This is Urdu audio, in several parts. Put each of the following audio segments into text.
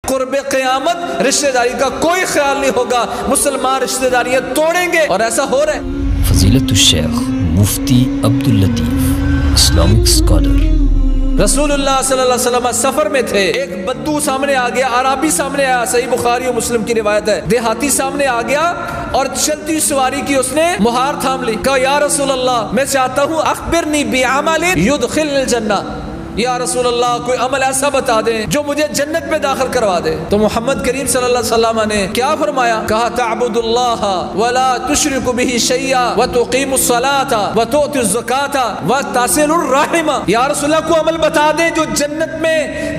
قرب قیامت رشتہ داری کا کوئی خیال نہیں ہوگا، مسلمان رشتہ داریاں توڑیں گے، اور ایسا ہو رہا ہے۔ فضیلت الشیخ مفتی عبداللطیف، اسلامک اسکالر۔ رسول اللہ صلی اللہ علیہ وسلم سفر میں تھے، ایک بدو سامنے آ گیا، عربی سامنے آیا، صحیح بخاری و مسلم کی روایت ہے، دیہاتی سامنے آ گیا اور چلتی سواری کی اس نے مہار تھام لی، کہا یا رسول اللہ میں چاہتا ہوں اخبرنی بعمل یدخل الجنہ، یا رسول اللہ کوئی عمل ایسا بتا دیں جو مجھے جنت میں داخل کروا دے۔ تو محمد کریم صلی اللہ علیہ وسلم نے کیا فرمایا؟ کہا تعبد اللہ ولا تشرک به شیئا وتقیم الصلاة وتؤتی الزکاة وتصل الرحم۔ یا رسول اللہ کو عمل بتا دیں جو جنت میں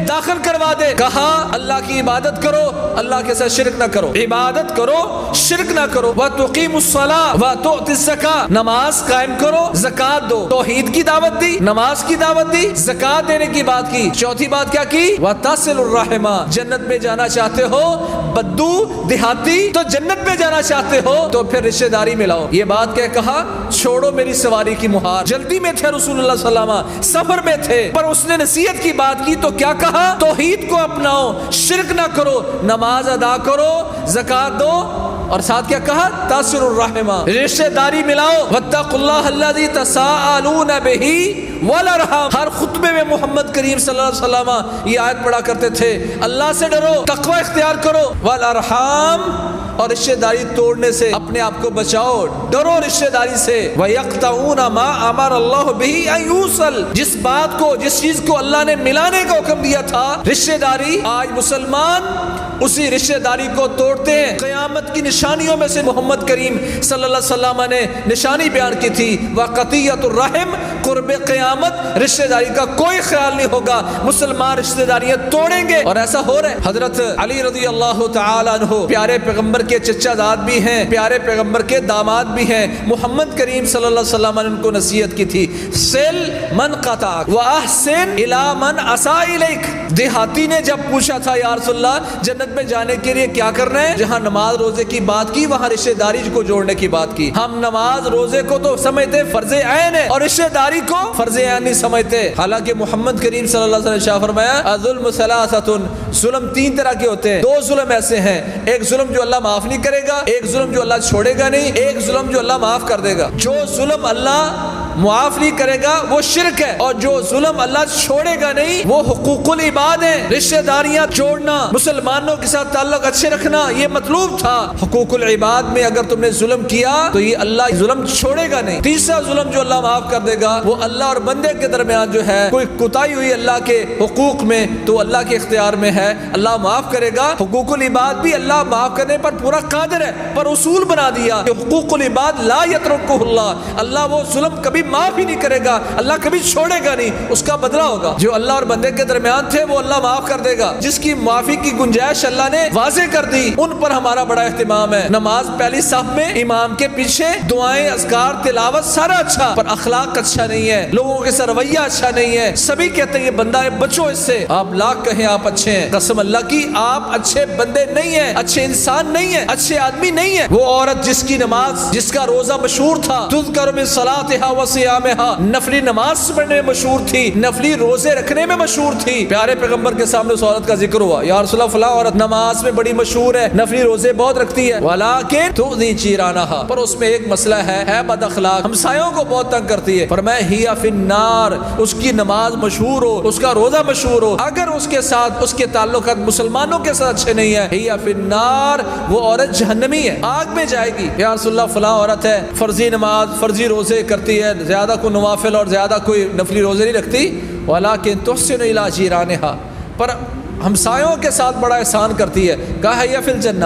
داخل کروا دے۔ کہا اللہ کی عبادت کرو، اللہ کے ساتھ شرک نہ کرو، عبادت کرو شرک نہ کرو، وتقیم الصلاة وتؤتی الزکاة، نماز قائم کرو زکات دو۔ توحید کی دعوت دی، نماز کی دعوت دی، زکات دینے کی بات کی، چوتھی بات کیا کی؟ وتصل الرحم، جنت میں جانا چاہتے ہو بدو دیہاتی تو جنت میں جانا چاہتے ہو تو پھر رشتہ داری ملاؤ۔ یہ بات کہا چھوڑو میری سواری کی مہار۔ جلدی میں تھے رسول اللہ صلی اللہ علیہ وسلم، سفر میں تھے، پر اس نے نصیحت کی بات کی تو کیا کہا؟ توحید کو اپناؤ، شرک نہ کرو، نماز ادا کرو، زکات دو، اور ساتھ کیا کہا؟ تصل الرحم، رشتہ داری ملاؤ، واتقوا اللہ الذی تساءلون بہ والارحام۔ ہر خطبے میں محمد کریم صلی اللہ علیہ وسلم یہ آیت پڑھا کرتے تھے، اللہ سے ڈرو، تقوی اختیار کرو، والارحام، اور رشتہ داری توڑنے سے اپنے آپ کو بچاؤ، ڈرو رشتہ داری سے، وَيَقْطَعُونَ مَا أَمَرَ اللَّهُ بِهِ أَن يُوصَلَ، جس بات کو جس چیز کو اللہ نے ملانے کا حکم دیا تھا رشتہ داری، آج مسلمان اسی رشتہ داری کو توڑتے ہیں۔ قیامت کی نشانیوں میں سے محمد کریم صلی اللہ علیہ وسلم نے نشانی بیان کی تھی، وَقَطِيَّةُ الرَّحِمِ، قرب قیامت رشتہ داری کا کوئی خیال نہیں ہوگا، مسلمان رشتہ داریاں توڑیں گے، اور ایسا ہو رہا ہے۔ حضرت علی رضی اللہ تعالی عنہ پیارے پیغمبر کے چچا داد بھی ہیں، پیارے پیغمبر کے داماد بھی ہیں، محمد کریم صلی اللہ علیہ وسلم نے ان کو نصیحت کی تھی، سل من قطعک واحسن الی من اساء الیک۔ دیہاتی نے جب پوچھا تھا یا رسول اللہ جنت میں جانے کے لیے کیا کرنا ہے، جہاں نماز روزے کی بات کی وہاں رشتہ داری کو جوڑنے کی بات کی۔ ہم نماز روزے کو تو سمجھتے فرض عین ہے اور رشتہ داری کو فرض عین نہیں سمجھتے، حالانکہ محمد کریم صلی اللہ علیہ وسلم نے شاہ فرمایا الظلم ثلاثۃ، ظلم تین طرح کے ہوتے ہیں، دو ظلم ایسے ہیں، ایک ظلم جو اللہ معاف نہیں کرے گا، ایک ظلم جو اللہ چھوڑے گا نہیں، ایک ظلم جو اللہ معاف کر دے گا۔ جو ظلم اللہ معاف نہیں کرے گا وہ شرک ہے، اور جو ظلم اللہ چھوڑے گا نہیں وہ حقوق العباد ہے۔ رشتہ داریاں چھوڑنا، مسلمانوں کے ساتھ تعلق اچھے رکھنا یہ مطلوب تھا۔ حقوق العباد میں اگر تم نے ظلم کیا تو یہ اللہ ظلم چھوڑے گا نہیں۔ تیسرا ظلم جو اللہ معاف کر دے گا وہ اللہ اور بندے کے درمیان جو ہے کوئی کوتاہی ہوئی اللہ کے حقوق میں تو اللہ کے اختیار میں ہے، اللہ معاف کرے گا۔ حقوق العباد بھی اللہ معاف کرنے پر پورا قادر ہے، پر اصول بنا دیا کہ حقوق العباد لا یترکہ اللہ، اللہ وہ ظلم کبھی معاف ہی نہیں کرے گا، اللہ کبھی چھوڑے گا نہیں، اس کا بدلہ ہوگا۔ جو اللہ اور بندے کے درمیان تھے وہ اللہ معاف کر دے گا، جس کی معافی کی گنجائش اللہ نے واضح کر دی ان پر ہمارا بڑا اہتمام ہے۔ نماز پہلی صف میں امام کے پیچھے دعائیں، اذکار، تلاوت سارا اچھا، پر اخلاق اچھا نہیں ہے، لوگوں کے ساتھ رویہ اچھا نہیں ہے، سبھی کہتے ہیں یہ بندہ ہے، بچو اس سے۔ آپ لاکھ کہیں آپ اچھے ہیں، قسم اللہ کی آپ اچھے بندے نہیں ہیں، اچھے انسان نہیں ہیں، اچھے آدمی نہیں ہیں۔ وہ عورت جس کی نماز، جس کا روزہ مشہور تھا، تذکر من صلاتها وصیامها، نفلی نماز پڑھنے میں مشہور تھی، نفلی روزے رکھنے میں مشہور تھی، پیارے پیغمبر کے سامنے اس عورت کا ذکر ہوا، یا رسول اللہ فلاں عورت نماز میں بڑی مشہور ہے، نفلی روزے بہت رکھتی ہے، ولیکن تؤذی جیرانہا، پر اس میں ایک مسئلہ ہے بد اخلاق، ہمسایوں کو بہت تنگ کرتی ہے۔ فرمایا ہی فی النار، اس کی نماز مشہور ہو، اس کا روزہ مشہور ہو، اگر اس کے ساتھ اس کے تعلقات مسلمانوں کے ساتھ اچھے نہیں ہیں، ہی فی النار، وہ عورت جہنمی ہے، آگ میں جائے گی۔ یا رسول اللہ فلاں عورت ہے، فرضی نماز فرضی روزے کرتی ہے، زیادہ کوئی نوافل اور زیادہ کوئی نفلی روزے نہیں رکھتی، ولیکن تحسن الی جیرانہا، پر ہمسایوں کے ساتھ بڑا احسان کرتی ہے۔ کہا ہی فی الجنہ،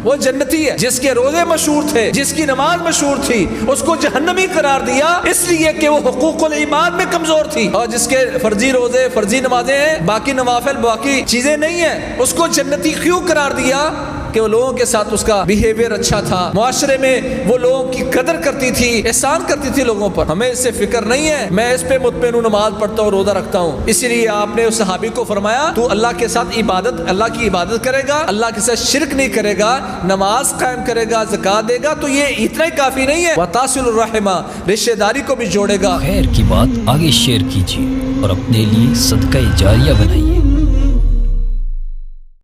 وہ جنتی ہے، جس کے روزے مشہور تھے، جس کی نماز مشہور تھی، اس کو جہنمی قرار دیا اس لیے کہ وہ حقوق العباد میں کمزور تھی، اور جس کے فرضی روزے فرضی نمازیں ہیں، باقی نوافل باقی چیزیں نہیں ہیں، اس کو جنتی کیوں قرار دیا؟ کہ وہ لوگوں کے ساتھ اس کا بیہیویئر اچھا تھا، معاشرے میں وہ لوگوں کی قدر کرتی تھی، احسان کرتی تھی لوگوں پر۔ ہمیں اس سے فکر نہیں ہے، میں اس پہ مطمئن ہوں، نماز پڑھتا ہوں، روزہ رکھتا ہوں، اسی لیے آپ نے اس صحابی کو فرمایا تو اللہ کے ساتھ عبادت، اللہ کی عبادت کرے گا، اللہ کے ساتھ شرک نہیں کرے گا، نماز قائم کرے گا، زکات دے گا، تو یہ اتنا ہی کافی نہیں ہے، وتصل الرحم، رشتہ داری کو بھی جوڑے گا۔ خیر کی بات آگے شیئر کیجیے اور اپنے لیے صدقہ جاریہ بنائیے۔